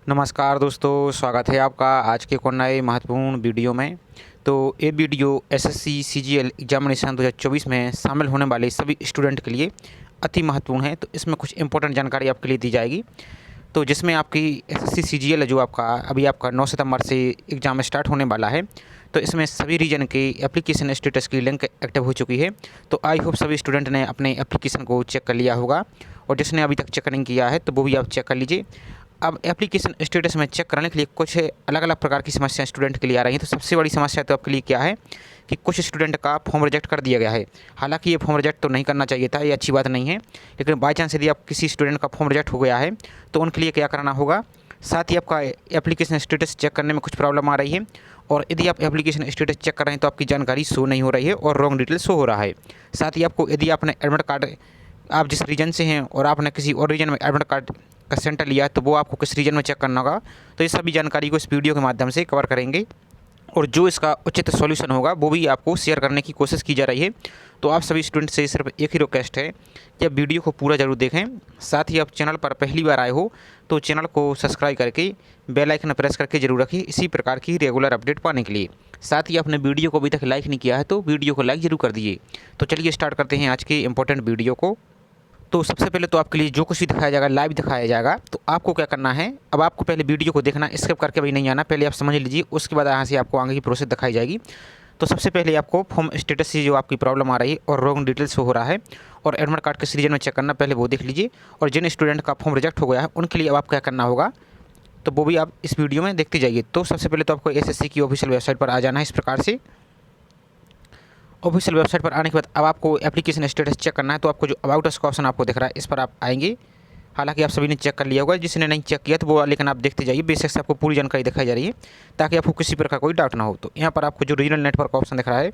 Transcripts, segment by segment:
नमस्कार दोस्तों, स्वागत है आपका आज के को नए महत्वपूर्ण वीडियो में। तो ये वीडियो एसएससी सीजीएल एग्जामिनेशन 2024 में शामिल होने वाले सभी स्टूडेंट के लिए अति महत्वपूर्ण है। तो इसमें कुछ इंपॉर्टेंट जानकारी आपके लिए दी जाएगी। तो जिसमें आपकी एसएससी सीजीएल जो आपका अभी आपका 9 सितंबर से एग्ज़ाम स्टार्ट होने वाला है। तो इसमें सभी रीजन के एप्लीकेशन स्टेटस की लिंक एक्टिव हो चुकी है। तो आई होप सभी स्टूडेंट ने अपने एप्लीकेशन को चेक कर लिया होगा, और जिसने अभी तक चेक नहीं किया है तो वो भी आप चेक कर लीजिए। अब एप्लीकेशन स्टेटस में चेक कराने के लिए कुछ अलग अलग प्रकार की समस्याएं स्टूडेंट के लिए आ रही हैं। तो सबसे बड़ी समस्या तो आपके लिए क्या है कि कुछ स्टूडेंट का फॉर्म रिजेक्ट कर दिया गया है। हालांकि ये फॉर्म रिजेक्ट तो नहीं करना चाहिए था, ये अच्छी बात नहीं है, लेकिन बाई चांस यदि आप किसी स्टूडेंट का फॉर्म रिजेक्ट हो गया है तो उनके लिए क्या करना होगा। साथ ही आपका एप्लीकेशन स्टेटस चेक करने में कुछ प्रॉब्लम आ रही है, और यदि आप एप्लीकेशन स्टेटस चेक कर रहे हैं तो आपकी जानकारी शो नहीं हो रही है और रॉन्ग डिटेल शो हो रहा है। साथ ही आपको यदि आपने एडमिट कार्ड, आप जिस रीजन से हैं और आपने किसी और रीजन में एडमिट कार्ड का सेंटर लिया है तो वो आपको किस रीजन में चेक करना होगा। तो ये सभी जानकारी को इस वीडियो के माध्यम से कवर करेंगे, और जो इसका उचित सॉल्यूशन होगा वो भी आपको शेयर करने की कोशिश की जा रही है। तो आप सभी स्टूडेंट से सिर्फ एक ही रिक्वेस्ट है कि आप वीडियो को पूरा जरूर देखें। साथ ही आप चैनल पर पहली बार आए हो तो चैनल को सब्सक्राइब करके बेल आइकन प्रेस करके जरूर रखिए, इसी प्रकार की रेगुलर अपडेट पाने के लिए। साथ ही आपने वीडियो को अभी तक लाइक नहीं किया है तो वीडियो को लाइक जरूर कर दीजिए। तो चलिए स्टार्ट करते हैं आज के इंपॉर्टेंट वीडियो को। तो सबसे पहले तो आपके लिए जो कुछ भी दिखाया जाएगा लाइव दिखाया जाएगा। तो आपको क्या करना है, अब आपको पहले वीडियो को देखना, स्किप करके भाई नहीं आना, पहले आप समझ लीजिए, उसके बाद यहाँ से आपको आगे की प्रोसेस दिखाई जाएगी। तो सबसे पहले आपको फॉर्म स्टेटस से जो आपकी प्रॉब्लम आ रही है और रॉन्ग डिटेल्स हो रहा है और एडमिट कार्ड किस रीजन में चेक करना, पहले वो देख लीजिए। और जिन स्टूडेंट का फॉर्म रिजेक्ट हो गया है उनके लिए अब आप क्या करना होगा तो वो भी आप इस वीडियो में देखते जाइए। तो सबसे पहले तो आपको एसएससी की ऑफिशियल वेबसाइट पर आ जाना है। इस प्रकार से ऑफिशियल वेबसाइट पर आने के बाद अब आपको एप्लीकेशन स्टेटस चेक करना है। तो आपको जो अबाउट अस का ऑप्शन आपको दिख रहा है, इस पर आप आएंगे। हालांकि आप सभी ने चेक कर लिया होगा, जिसने नहीं चेक किया तो वो, लेकिन आप देखते जाइए, बेसिक से आपको पूरी जानकारी दिखाई जा रही है ताकि आपको किसी प्रकार कोई डाउट ना हो। तो यहाँ पर आपको जो रीजनल नेटवर्क का ऑप्शन दिख रहा है,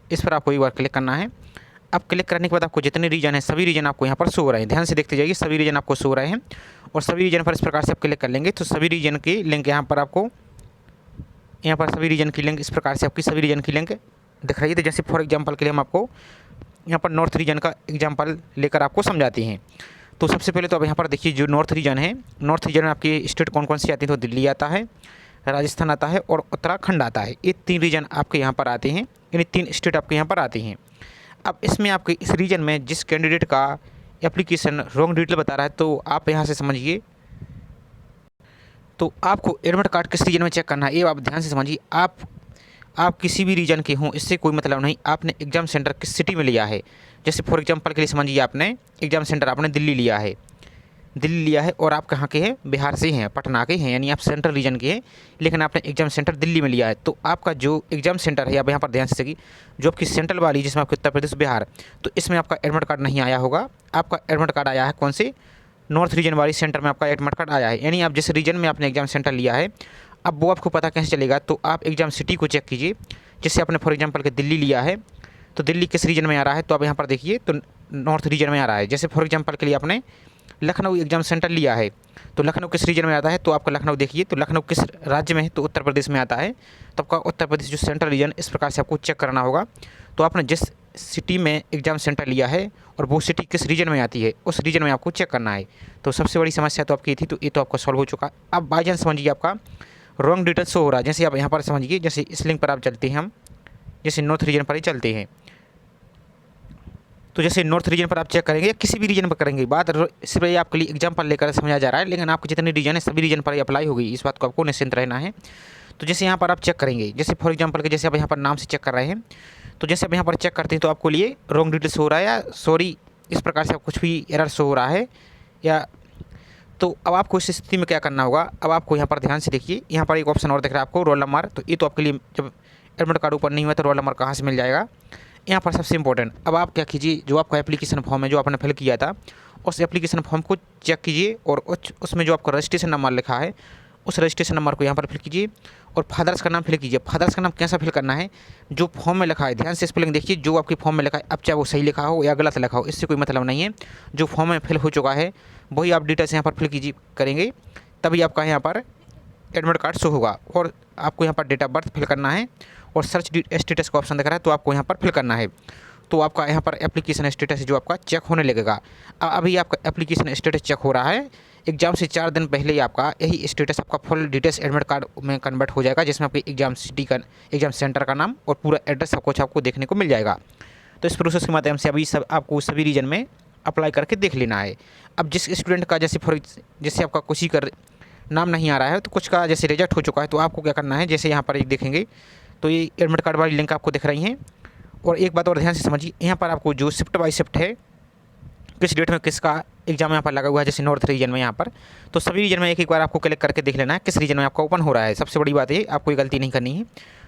इस पर आपको एक बार क्लिक करना है। अब क्लिक करने के बाद आपको जितने रीजन है सभी रीजन आपको यहाँ पर शो हो रहे हैं। ध्यान से देखते जाइए, सभी रीजन आपको शो हो रहे हैं, और सभी रीजन पर इस प्रकार से आप क्लिक कर लेंगे तो सभी रीजन की लिंक यहाँ पर आपको, यहाँ पर सभी रीजन की लिंक इस प्रकार से आपकी सभी रीजन की लिंक दिख रही है। तो जैसे फॉर एग्जांपल के लिए हम आपको यहाँ पर नॉर्थ रीजन का एग्जांपल लेकर आपको समझाते हैं। तो सबसे पहले तो अब यहाँ पर देखिए, जो नॉर्थ रीजन है, नॉर्थ रीजन में आपकी स्टेट कौन कौन सी आती है, तो दिल्ली आता है, राजस्थान आता है और उत्तराखंड आता है। ये 3 रीजन आपके यहाँ पर आते हैं, यानी 3 स्टेट आपके यहाँ पर आती हैं। अब इसमें आपके इस रीजन में जिस कैंडिडेट का एप्लीकेशन रॉन्ग डिटेल बता रहा है, तो आप यहाँ से समझिए, तो आपको एडमिट कार्ड किस रीजन में चेक करना है ये आप ध्यान से समझिए। आप किसी भी रीजन के हों, इससे कोई मतलब नहीं, आपने एग्ज़ाम सेंटर किस सिटी में लिया है। जैसे फॉर एग्जांपल के लिए समझिए, आपने एग्ज़ाम सेंटर आपने दिल्ली लिया है, और आप कहाँ के हैं, बिहार से हैं, पटना के हैं, यानी आप सेंट्रल रीजन के हैं, लेकिन आपने एग्ज़ाम सेंटर दिल्ली में लिया है। तो आपका जो एग्ज़ाम सेंटर है, आप यहाँ पर ध्यान से सकी, जो आपकी सेंट्रल वाली जिसमें आपके उत्तर प्रदेश बिहार, तो इसमें आपका एडमिट कार्ड नहीं आया होगा। आपका एडमिट कार्ड आया है कौन से, नॉर्थ रीजन वाली सेंटर में आपका एडमिट कार्ड आया है। यानी आप जिस रीजन में आपने एग्ज़ाम सेंटर लिया है, अब वो आपको पता कैसे चलेगा, तो आप एग्ज़ाम सिटी को चेक कीजिए। जैसे आपने फॉर एग्जांपल के दिल्ली लिया है, तो दिल्ली किस रीजन में आ रहा है, तो आप यहाँ पर देखिए, तो नॉर्थ रीजन में आ रहा है। जैसे फॉर एग्जांपल के लिए आपने लखनऊ एग्जाम सेंटर लिया है, तो लखनऊ किस रीजन में आता है, तो आपका लखनऊ देखिए, तो लखनऊ किस राज्य में है, तो उत्तर प्रदेश में आता है। तो आपका उत्तर प्रदेश जो सेंट्रल रीजन, इस प्रकार से आपको चेक करना होगा। तो आपने जिस सिटी में एग्ज़ाम सेंटर लिया है और वो सिटी किस रीजन में आती है, उस रीजन में आपको चेक करना है। तो सबसे बड़ी समस्या तो आपकी थी, तो ये तो आपका सॉल्व हो चुका। अब बाई चांस समझिए आपका रॉन्ग डिटेल शो हो रहा है, जैसे आप यहाँ पर समझिए, जैसे इस लिंक पर आप चलते हैं, हम जैसे नॉर्थ रीजन पर ही चलते हैं। तो जैसे नॉर्थ रीजन पर आप चेक करेंगे या किसी भी रीजन पर करेंगे, बात सिर्फ ये आपके लिए एग्जांपल लेकर समझा जा रहा है, लेकिन आपके जितने रीजन है सभी रीजन पर अप्लाई होगी, इस बात को आपको निश्चिंत रहना है। तो जैसे यहाँ पर आप चेक करेंगे, जैसे फॉर एग्जांपल के जैसे आप यहाँ पर नाम से चेक कर रहे हैं, तो जैसे आप यहाँ पर चेक करते हैं तो आपको लिए रॉन्ग डिटेल्स हो रहा है या सॉरी, इस प्रकार से आप कुछ भी एरर शो हो रहा है या, तो अब आपको इस स्थिति में क्या करना होगा। अब आपको यहाँ पर ध्यान से देखिए, यहाँ पर एक ऑप्शन और दिख रहा है आपको, रोल नंबर। तो ये तो आपके लिए, जब एडमिट कार्ड ऊपर नहीं हुआ तो रोल नंबर कहाँ से मिल जाएगा। यहाँ पर सबसे इंपॉर्टेंट, अब आप क्या कीजिए, जो आपका एप्लीकेशन फॉर्म है जो आपने फिल किया था, उस एप्लीकेशन फॉर्म को चेक कीजिए, और उसमें जो आपका रजिस्ट्रेशन नंबर लिखा है, उस रजिस्ट्रेशन नंबर को यहाँ पर फिल कीजिए, और फादर्स का नाम फिल कीजिए। फादर्स का नाम कैसा फिल करना है, जो फॉर्म में लिखा है, ध्यान से स्पेलिंग देखिए, जो आपकी फॉर्म में लिखा है, अब चाहे वो सही लिखा हो या गलत लिखा हो, इससे कोई मतलब नहीं है। जो फॉर्म में फिल हो चुका है वही आप डिटेल्स यहाँ पर फिल कीजिए करेंगे, तभी आपका यहाँ पर एडमिट कार्ड शो होगा। और आपको यहाँ पर डेट ऑफ बर्थ फिल करना है, और सर्च स्टेटस का ऑप्शन दिख रहा है, तो आपको यहाँ पर फिल करना है। तो आपका यहाँ पर एप्लीकेशन स्टेटस जो आपका चेक होने लगेगा। अभी आपका एप्लीकेशन स्टेटस चेक हो रहा है, एग्ज़ाम से 4 दिन पहले ही आपका यही स्टेटस आपका फुल डिटेल्स एडमिट कार्ड में कन्वर्ट हो जाएगा, जिसमें आपके एग्ज़ाम सिटी का, एग्ज़ाम सेंटर का नाम और पूरा एड्रेस सब कुछ आपको देखने को मिल जाएगा। तो इस प्रोसेस के माध्यम से अभी सब आपको सभी रीजन में अप्लाई करके देख लेना है। अब जिस स्टूडेंट का जैसे आपका किसी का नाम नहीं आ रहा है, तो कुछ का जैसे रिजेक्ट हो चुका है, तो आपको क्या करना है, जैसे यहाँ पर एक देखेंगे तो ये एडमिट कार्ड वाली लिंक आपको दिख रही हैं। और एक बात और ध्यान से समझिए, यहाँ पर आपको जो शिफ्ट बाई शिफ्ट है, किस डेट में किसका एग्जाम यहाँ पर लगा हुआ है, जैसे नॉर्थ रीजन में यहाँ पर, तो सभी रीजन में एक एक बार आपको क्लिक करके देख लेना है किस रीजन में आपका ओपन हो रहा है। सबसे बड़ी बात है, आपको कोई गलती नहीं करनी है,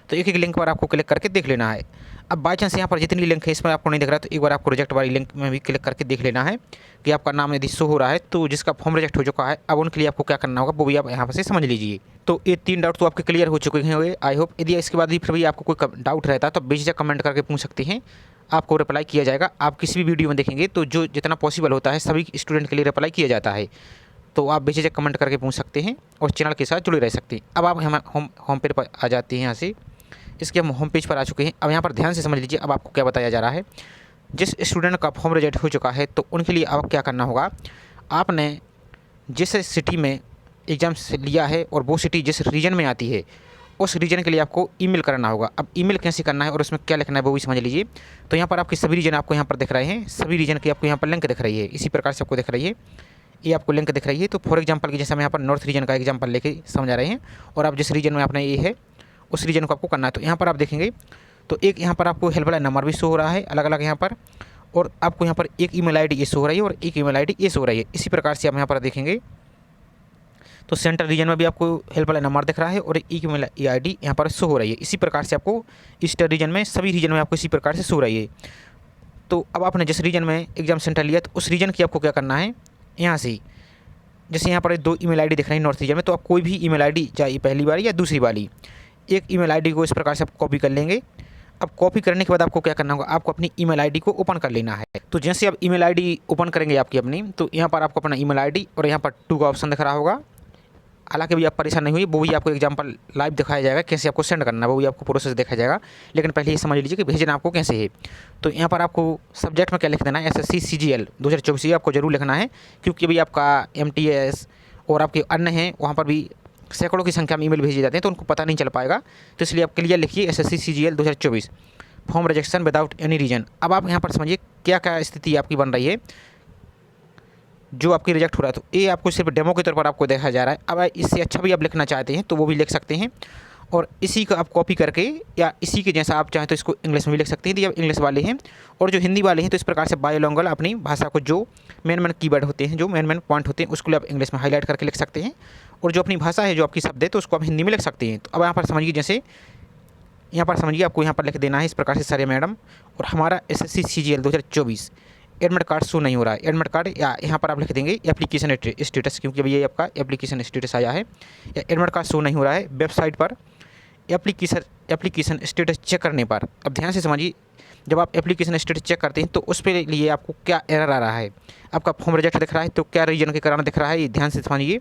तो एक एक लिंक पर आपको क्लिक करके देख लेना है। अब बाई चांस यहाँ पर जितनी लिंक है इसमें आपको नहीं दिख रहा, तो एक बार आपको रिजेक्ट वाली लिंक में भी क्लिक करके देख लेना है कि आपका नाम यदि शो हो रहा है, तो जिसका फॉर्म रिजेक्ट हो चुका है, अब उनके लिए आपको क्या करना होगा वो भी आप यहाँ पर से समझ लीजिए। तो ये 3 डाउट तो आपके क्लियर हो चुके हैं आई होप। यदि इसके बाद भी फिर भी आपको कोई डाउट रहता है तो बेझिझक कमेंट करके पूछ सकते हैं, आपको रिप्लाई किया जाएगा। आप किसी भी वीडियो में देखेंगे तो जो जितना पॉसिबल होता है सभी स्टूडेंट के लिए रिप्लाई किया जाता है, तो आप बेझिझक कमेंट करके पूछ सकते हैं और चैनल के साथ जुड़े रह सकते हैं। अब आप हम होम पेज पर आ जाते हैं, यहाँ से इसके हम होम पेज पर आ चुके हैं। अब यहाँ पर ध्यान से समझ लीजिए, अब आपको क्या बताया जा रहा है। जिस स्टूडेंट का फॉर्म रिजेक्ट हो चुका है तो उनके लिए अब क्या करना होगा, आपने जिस सिटी में एग्ज़ाम लिया है और वो सिटी जिस रीजन में आती है उस रीजन के लिए आपको ईमेल करना होगा। अब ईमेल कैसे करना है और उसमें क्या लिखना है वो भी समझ लीजिए। तो यहाँ पर आपके सभी रीजन आपको यहाँ पर दिख रहे हैं, सभी रीजन की आपको यहाँ पर लिंक दिख रही है, इसी प्रकार से आपको दिख रही है, ये आपको लिंक दिख रही है। तो फॉर एग्जांपल की जैसे हम यहाँ पर नॉर्थ रीजन का एग्जांपल लेके समझा रहे हैं, और आप जिस रीजन में आपने ये है उस रीजन को आपको करना है। तो यहाँ पर आप देखेंगे तो एक यहाँ पर आपको हेल्पलाइन नंबर भी शो हो रहा है अलग अलग यहाँ पर, और आपको यहाँ पर एक ईमेल आईडी ये शो हो रही है और एक ईमेल आईडी ये शो हो रही है। इसी प्रकार से आप यहाँ पर देखेंगे तो सेंट्रल रीजन में भी आपको हेल्पलाइन नंबर दिख रहा है और एक ईमेल आईडी यहाँ पर शो हो रही है। इसी प्रकार से आपको ईस्टर्न रीजन में सभी रीजन में आपको इसी प्रकार से शो हो रही है। तो अब आपने जिस रीजन में एग्जाम सेंटर लिया तो उस रीजन की आपको क्या करना है, यहाँ से जैसे यहाँ पर 2 ईमेल आईडी दिख रही है नॉर्थ रीजन में, तो आप कोई भी ईमेल आईडी चाहे पहली वाली या दूसरी वाली, एक ईमेल आईडी को इस प्रकार से आप कॉपी कर लेंगे। अब कॉपी करने के बाद आपको क्या करना होगा, आपको अपनी ईमेल आईडी को ओपन कर लेना है। तो जैसे आप ईमेल आईडी ओपन करेंगे आपकी अपनी, तो यहाँ पर आपको अपना ईमेल आईडी और यहाँ पर 2 का ऑप्शन दिख रहा होगा। हालांकि भी आप परेशान नहीं हुई, वो भी आपको एग्जांपल लाइव दिखाया जाएगा कैसे आपको सेंड करना है, वो भी आपको प्रोसेस दिखाया जाएगा। लेकिन पहले ये समझ लीजिए कि भेजना आपको कैसे है। तो यहाँ पर आपको सब्जेक्ट में क्या लिख देना है, SSC CGL 2024 आपको जरूर लिखना है, क्योंकि अभी आपका MTS और आपके अन्य हैं वहाँ पर भी सैकड़ों की संख्या में ईमेल भेजे जाते हैं, तो उनको पता नहीं चल पाएगा। तो इसलिए आप क्लियर लिखिए SSC CGL 2024 form rejection without any reason. अब आप यहाँ पर समझिए क्या क्या स्थिति आपकी बन रही है जो आपकी रिजेक्ट हो रहा है। तो ये आपको सिर्फ डेमो के तौर पर आपको देखा जा रहा है। अब इससे अच्छा भी आप लिखना चाहते हैं तो वो भी लिख सकते हैं, और इसी का आप कॉपी करके या इसी के जैसा आप चाहें तो इसको इंग्लिश में भी लिख सकते हैं यदि आप इंग्लिश वाले हैं, और जो हिंदी वाले हैं तो इस प्रकार से बायोलैंग्वेज अपनी भाषा को जो मेन कीवर्ड होते हैं, जो मेन पॉइंट होते हैं, उसको आप इंग्लिश में हाईलाइट करके लिख सकते हैं, और जो अपनी भाषा है जो आपकी शब्द है तो उसको आप हिंदी में लिख सकते हैं। तो अब यहाँ पर समझिए, जैसे यहाँ पर समझिए आपको यहाँ पर लिख देना है इस प्रकार से सारे मैडम, और हमारा SSC CGL 2024 admit card show नहीं हो रहा है। एडमिट कार्ड या यहाँ पर आप लिख देंगे एप्लीकेशन स्टेटस, क्योंकि अभी ये आपका एप्लीकेशन स्टेटस आया है, या एडमिट कार्ड शो नहीं हो रहा है वेबसाइट पर एप्लीकेशन स्टेटस चेक करने पर। अब ध्यान से समझिए, जब आप एप्लीकेशन स्टेटस चेक करते हैं तो उस पे लिए आपको क्या एरर आ रहा है, आपका फॉर्म रिजेक्ट दिख रहा है तो क्या रीजन के कारण दिख रहा है, ये ध्यान से समझिए।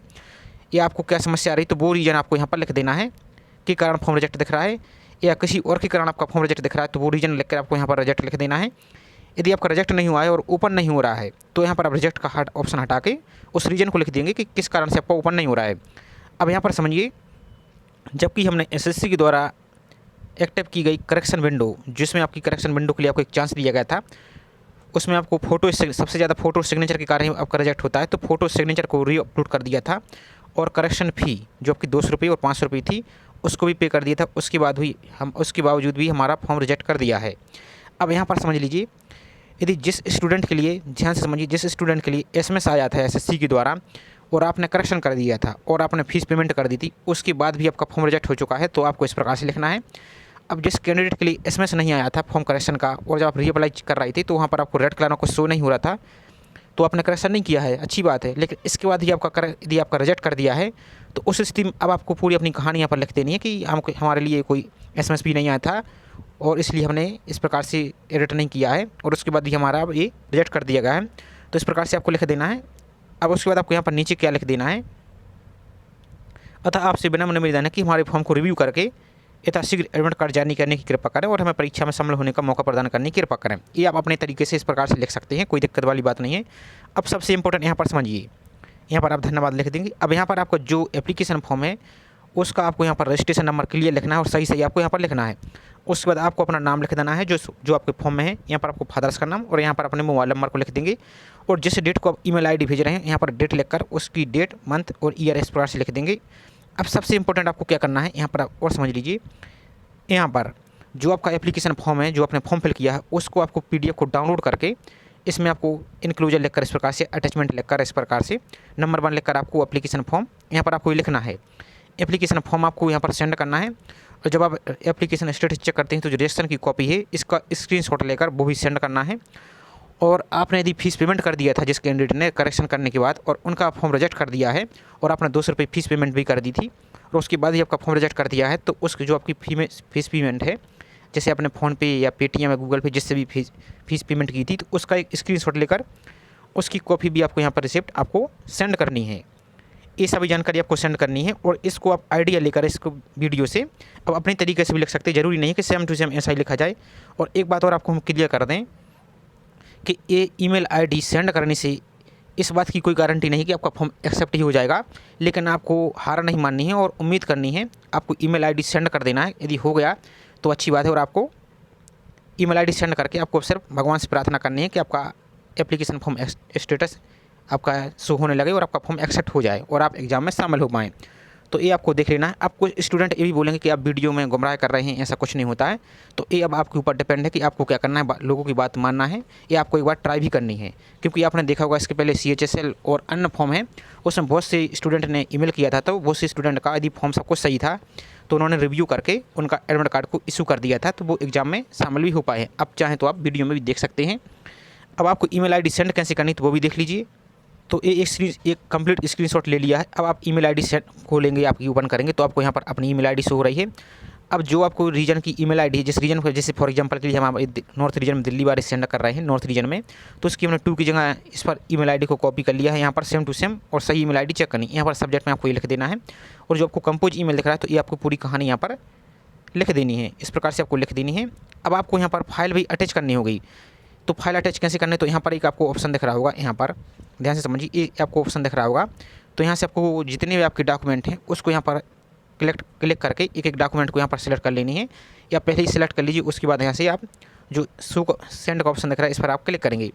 या आपको क्या समस्या आ रही है तो वो रीजन आपको यहाँ पर लिख देना है कि कारण फॉर्म रिजेक्ट दिख रहा है, या किसी और के कारण आपका फॉर्म रिजेक्ट दिख रहा है तो वो रीजन लिखकर आपको यहाँ पर रिजेक्ट लिख देना है। यदि आपका रिजेक्ट नहीं हुआ है और ओपन नहीं हो रहा है तो यहाँ पर आप रिजेक्ट का ऑप्शन हटा के उस रीजन को लिख देंगे कि किस कारण से आपका ओपन नहीं हो रहा है। अब यहाँ पर समझिए, जबकि हमने SSC के द्वारा एक्टिव की गई करेक्शन विंडो, जिसमें आपकी करेक्शन विंडो के लिए आपको एक चांस दिया गया था, उसमें आपको फ़ोटो सबसे ज़्यादा फ़ोटो सिग्नेचर के कारण आपका रिजेक्ट होता है, तो फ़ोटो सिग्नेचर को री अपलोड कर दिया था, और करेक्शन फ़ी जो आपकी 200 रुपये और 500 रुपये थी उसको भी पे कर दिया था। उसके बावजूद भी हमारा फॉर्म रिजेक्ट कर दिया है। अब यहाँ पर समझ लीजिए, यदि जिस स्टूडेंट के लिए, ध्यान से समझिए, जिस स्टूडेंट के लिए SMS आया था SSC के द्वारा और आपने करेक्शन कर दिया था और आपने फ़ीस पेमेंट कर दी थी, उसके बाद भी आपका फॉर्म रिजेक्ट हो चुका है, तो आपको इस प्रकार से लिखना है। अब जिस कैंडिडेट के लिए SMS नहीं आया था फॉर्म करेक्शन का, और जब आप रीअप्लाई कर रही थी तो वहाँ पर आपको रेड कलर में कुछ शो नहीं हो रहा था, तो आपने करेक्शन नहीं किया है, अच्छी बात है। लेकिन इसके बाद ही यदि आपका रिजेक्ट कर दिया है तो उस स्थिति में अब आपको पूरी अपनी कहानी यहाँ पर लिख देनी है कि हमारे लिए कोई SMS भी नहीं आया था और इसलिए हमने इस प्रकार से एडिट नहीं किया है, और उसके बाद ही हमारा अब ये रिजेक्ट कर दिया गया है। तो इस प्रकार से आपको लिख देना है। अब उसके बाद आपको यहाँ पर नीचे क्या लिख देना है, अतः आपसे विनम्र निवेदन है कि हमारे फॉर्म को रिव्यू करके यथाशीघ्र एडमिट कार्ड जारी करने की कृपा करें और हमें परीक्षा में शामिल होने का मौका प्रदान करने की कृपा करें। ये आप अपने तरीके से इस प्रकार से लिख सकते हैं, कोई दिक्कत वाली बात नहीं है। अब सबसे इंपॉर्टेंट यहाँ पर समझिए, यहाँ पर आप धन्यवाद लिख देंगे। अब यहाँ पर आपका जो एप्लीकेशन फॉर्म है उसका आपको यहाँ पर रजिस्ट्रेशन नंबर क्लियर लिखना है और सही आपको यहाँ पर लिखना है। उसके बाद आपको अपना नाम लिख देना है जो आपके फॉर्म में है। यहाँ पर आपको फादर्स का नाम और यहाँ पर अपने मोबाइल नंबर को लिख देंगे और जिस डेट को आप ईमेल आईडी भेज रहे हैं यहाँ पर डेट लिखकर उसकी डेट, मंथ और ईयर इस प्रकार से लिख देंगे। अब सबसे इंपॉर्टेंट आपको क्या करना है यहाँ पर आप और समझ लीजिए, यहाँ पर जो आपका एप्लीकेशन फॉर्म है, जो आपने फॉर्म फिल किया है, उसको आपको पीडीएफ को डाउनलोड करके इसमें आपको इनक्लूजर लिखकर इस प्रकार से, अटैचमेंट लिखकर इस प्रकार से, नंबर 1 लिखकर आपको एप्लीकेशन फॉर्म यहाँ पर आपको लिखना है। एप्लीकेशन फॉर्म आपको यहाँ पर सेंड करना है और जब आप एप्लीकेशन स्टेटस चेक करते हैं तो जो रजिस्ट्रेशन की कॉपी है इसका स्क्रीनशॉट लेकर वो भी सेंड करना है। और आपने यदि फीस पेमेंट कर दिया था जिस कैंडिडेट ने करेक्शन करने के बाद और उनका फॉर्म रिजेक्ट कर दिया है और आपने 200 रुपये फीस पेमेंट भी कर दी थी और उसके बाद ही आपका फॉर्म रिजेक्ट कर दिया है, तो उसकी जो आपकी फीस पेमेंट है, जैसे आपने फ़ोनपे या पेटीएम या गूगल पे जिससे भी फीस पेमेंट की थी, तो उसका एक स्क्रीनशॉट लेकर उसकी कॉपी भी आपको यहाँ पर रिसिप्ट आपको सेंड करनी है। ये सभी जानकारी आपको सेंड करनी है और इसको आप आइडिया लेकर इसको वीडियो से अब अपने तरीके से भी लिख सकते हैं, ज़रूरी नहीं है कि सेम टू सेम ऐसा ही लिखा जाए। और एक बात और आपको हम क्लियर कर दें कि ये ईमेल आईडी सेंड करने से इस बात की कोई गारंटी नहीं कि आपका फॉर्म एक्सेप्ट ही हो जाएगा, लेकिन आपको हार नहीं माननी है और उम्मीद करनी है। आपको ईमेल आईडी सेंड कर देना है, यदि हो गया तो अच्छी बात है और आपको ईमेल आईडी सेंड करके आपको सिर्फ भगवान से प्रार्थना करनी है कि आपका एप्लीकेशन फॉर्म स्टेटस आपका शो होने लगे और आपका फॉर्म एक्सेप्ट हो जाए और आप एग्ज़ाम में शामिल हो पाएँ। तो ये आपको देख लेना है। अब कुछ स्टूडेंट ये भी बोलेंगे कि आप वीडियो में गुमराह कर रहे हैं, ऐसा कुछ नहीं होता है। तो ये अब आपके ऊपर डिपेंड है कि आपको क्या करना है, लोगों की बात मानना है या आपको एक बार ट्राई भी करनी है। क्योंकि आपने देखा होगा इसके पहले CHSL और अन्य फॉर्म है, उसमें बहुत से स्टूडेंट ने ईमेल किया था, तो बहुत से स्टूडेंट का यदि फॉर्म सब कुछ सही था तो उन्होंने रिव्यू करके उनका एडमिट कार्ड को इशू कर दिया था, तो वो एग्ज़ाम में शामिल भी हो पाए हैं। अब चाहें तो आप वीडियो में भी देख सकते हैं। अब आपको ईमेल आईडी सेंड कैसे करनी तो वो भी देख लीजिए। तो एक कंप्लीट स्क्रीनशॉट ले लिया है। अब आप ईमेल आईडी सेट खोलेंगे, आपकी ओपन करेंगे तो आपको यहाँ पर अपनी ईमेल आईडी शो हो रही है। अब जो आपको रीजन की ईमेल आईडी है, जिस रीजन को, जैसे फॉर एग्जांपल के लिए हम नॉर्थ रीजन में दिल्ली वाले सेंड कर रहे हैं नॉर्थ रीजन में, तो उसकी हमने 2 की जगह इस पर ईमेल आईडी को कॉपी कर लिया है। यहाँ पर सेम टू सेम और सही ईमेल आईडी चेक करनी है। यहाँ पर सब्जेक्ट में आपको ये लिख देना है और जो आपको कंपोज ईमेल दिख रहा है तो ये आपको पूरी कहानी यहाँ पर लिख देनी है। इस प्रकार से आपको लिख देनी है। अब आपको यहाँ पर फाइल भी अटैच करनी होगी। तो फाइल अटैच कैसे करने, तो यहाँ पर एक आपको ऑप्शन दिख रहा होगा, यहाँ पर ध्यान से समझिए, ये आपको ऑप्शन दिख रहा होगा। तो यहाँ से आपको जितने भी आपके डॉक्यूमेंट हैं उसको यहाँ पर क्लिक करके एक डॉक्यूमेंट को यहाँ पर सिलेक्ट कर लेनी है, या पहले ही सिलेक्ट कर लीजिए। उसके बाद यहाँ से आप जो सेंड का ऑप्शन दिख रहा है इस पर आप क्लिक करेंगे।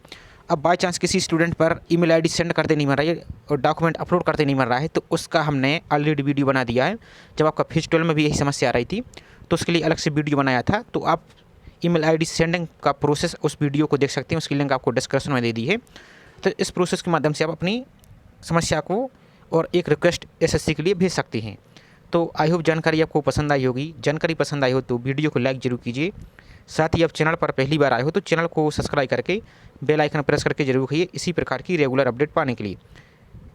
अब बाई चांस किसी स्टूडेंट पर ईमेल आईडी सेंड करते नहीं मिल रही है और डॉक्यूमेंट अपलोड करते नहीं मिल रहा है, तो उसका हमने ऑलरेडी वीडियो बना दिया है। जब आपका फेज 12 में भी यही समस्या आ रही थी तो उसके लिए अलग से वीडियो बनाया था, तो आप ईमेल आईडी सेंडिंग का प्रोसेस उस वीडियो को देख सकते हैं। उसकी लिंक आपको डिस्क्रिप्शन में दे दी है। तो इस प्रोसेस के माध्यम से आप अपनी समस्या को और एक रिक्वेस्ट SSC के लिए भेज सकते हैं। तो आई होप जानकारी आपको पसंद आई होगी। जानकारी पसंद आई हो तो वीडियो को लाइक ज़रूर कीजिए। साथ ही आप चैनल पर पहली बार आए हो तो चैनल को सब्सक्राइब करके बेल आइकन प्रेस करके जरूर रखिए इसी प्रकार की रेगुलर अपडेट पाने के लिए।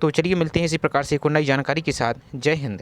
तो चलिए मिलते हैं इसी प्रकार से एक नई जानकारी के साथ। जय हिंद।